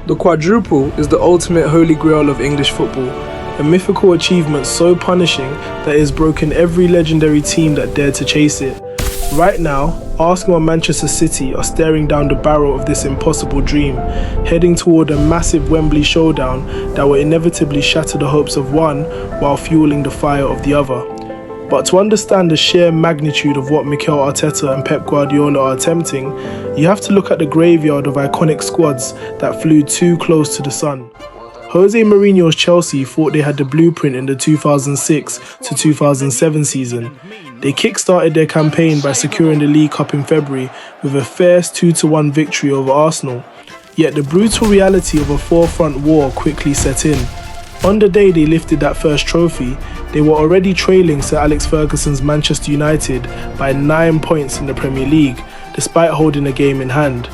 The Quadruple is the ultimate holy grail of English football, a mythical achievement so punishing that it has broken every legendary team that dared to chase it. Right now, Arsenal and Manchester City are staring down the barrel of this impossible dream, heading toward a massive Wembley showdown that will inevitably shatter the hopes of one while fueling the fire of the other. But to understand the sheer magnitude of what Mikel Arteta and Pep Guardiola are attempting, you have to look at the graveyard of iconic squads that flew too close to the sun. Jose Mourinho's Chelsea thought they had the blueprint in the 2006 to 2007 season. They kick-started their campaign by securing the League Cup in February with a fierce 2-1 victory over Arsenal. Yet the brutal reality of a four-front war quickly set in. On the day they lifted that first trophy, they were already trailing Sir Alex Ferguson's Manchester United by 9 points in the Premier League, despite holding a game in hand.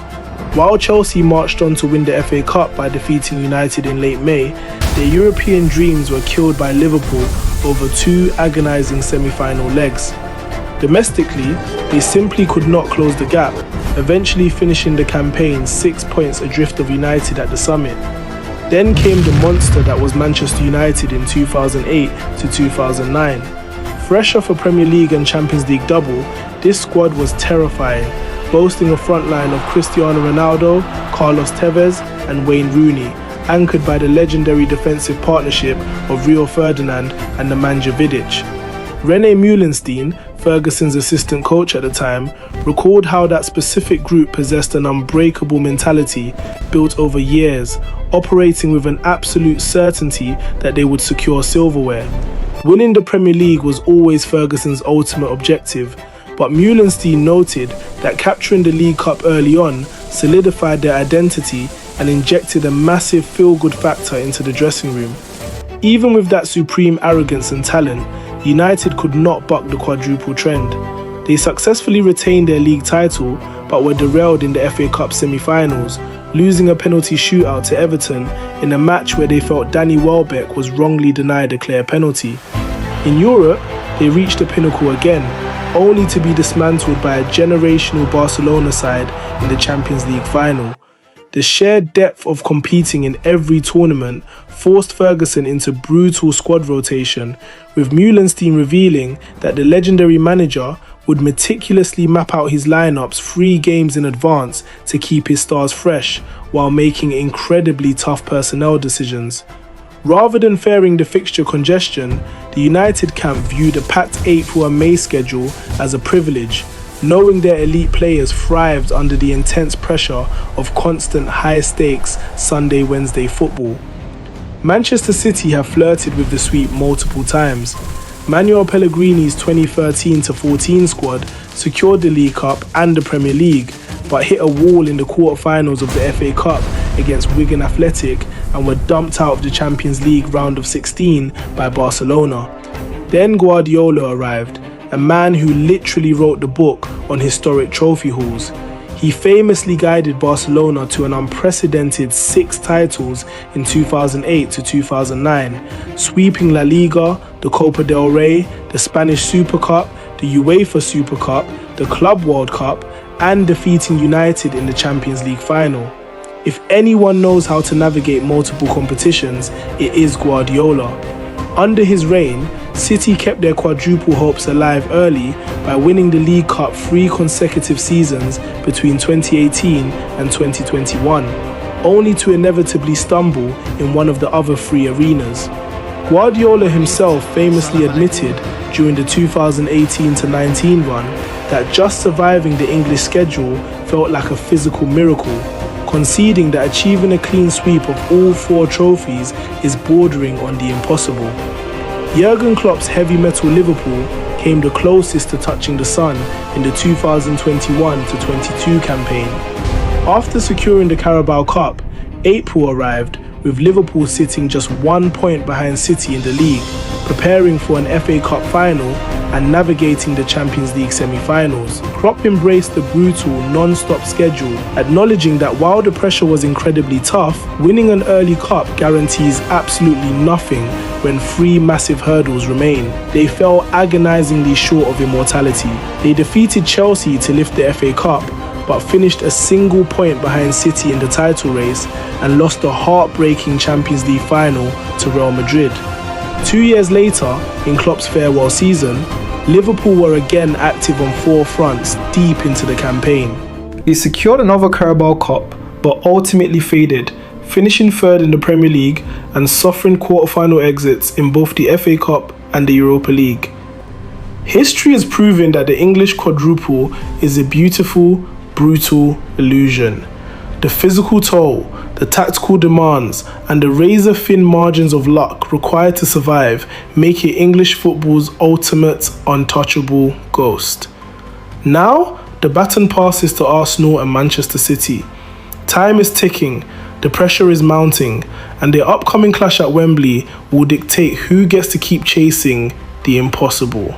While Chelsea marched on to win the FA Cup by defeating United in late May, their European dreams were killed by Liverpool over two agonising semi-final legs. Domestically, they simply could not close the gap, eventually finishing the campaign 6 points adrift of United at the summit. Then came the monster that was Manchester United in 2008 to 2009. Fresh off a Premier League and Champions League double, this squad was terrifying, boasting a front line of Cristiano Ronaldo, Carlos Tevez and Wayne Rooney, anchored by the legendary defensive partnership of Rio Ferdinand and Nemanja Vidic. Rene Meulenstein, Ferguson's assistant coach at the time, recalled how that specific group possessed an unbreakable mentality built over years, operating with an absolute certainty that they would secure silverware. Winning the Premier League was always Ferguson's ultimate objective, but Meulenstein noted that capturing the League Cup early on solidified their identity and injected a massive feel-good factor into the dressing room. Even with that supreme arrogance and talent, United could not buck the quadruple trend. They successfully retained their league title, but were derailed in the FA Cup semi-finals, losing a penalty shootout to Everton in a match where they felt Danny Welbeck was wrongly denied a clear penalty. In Europe, they reached the pinnacle again, only to be dismantled by a generational Barcelona side in the Champions League final. The sheer depth of competing in every tournament forced Ferguson into brutal squad rotation, with Meulenstein revealing that the legendary manager would meticulously map out his lineups 3 games in advance to keep his stars fresh while making incredibly tough personnel decisions. Rather than fearing the fixture congestion, the United camp viewed a packed April and May schedule as a privilege, knowing their elite players thrived under the intense pressure of constant high-stakes Sunday-Wednesday football. Manchester City have flirted with the sweep multiple times. Manuel Pellegrini's 2013-14 squad secured the League Cup and the Premier League, but hit a wall in the quarter-finals of the FA Cup against Wigan Athletic and were dumped out of the Champions League round of 16 by Barcelona. Then Guardiola arrived, a man who literally wrote the book on historic trophy hauls. He famously guided Barcelona to an unprecedented 6 titles in 2008 to 2009, sweeping La Liga, the Copa del Rey, the Spanish Super Cup, the UEFA Super Cup, the Club World Cup, and defeating United in the Champions League final. If anyone knows how to navigate multiple competitions, it is Guardiola. Under his reign, City kept their quadruple hopes alive early by winning the League Cup 3 consecutive seasons between 2018 and 2021, only to inevitably stumble in one of the other 3 arenas. Guardiola himself famously admitted during the 2018-19 run that just surviving the English schedule felt like a physical miracle, conceding that achieving a clean sweep of all 4 trophies is bordering on the impossible. Jurgen Klopp's heavy metal Liverpool came the closest to touching the sun in the 2021-22 campaign. After securing the Carabao Cup, April arrived, with Liverpool sitting just 1 point behind City in the league, preparing for an FA Cup final and navigating the Champions League semi-finals. Klopp embraced the brutal, non-stop schedule, acknowledging that while the pressure was incredibly tough, winning an early cup guarantees absolutely nothing when 3 massive hurdles remain. They fell agonizingly short of immortality. They defeated Chelsea to lift the FA Cup, but finished a single point behind City in the title race and lost the heartbreaking Champions League final to Real Madrid. 2 years later, in Klopp's farewell season, Liverpool were again active on four fronts deep into the campaign. They secured another Carabao Cup, but ultimately faded, finishing third in the Premier League and suffering quarter-final exits in both the FA Cup and the Europa League. History has proven that the English quadruple is a beautiful, brutal illusion. The physical toll, the tactical demands, and the razor-thin margins of luck required to survive make it English football's ultimate untouchable ghost. Now, the baton passes to Arsenal and Manchester City. Time is ticking, the pressure is mounting, and their upcoming clash at Wembley will dictate who gets to keep chasing the impossible.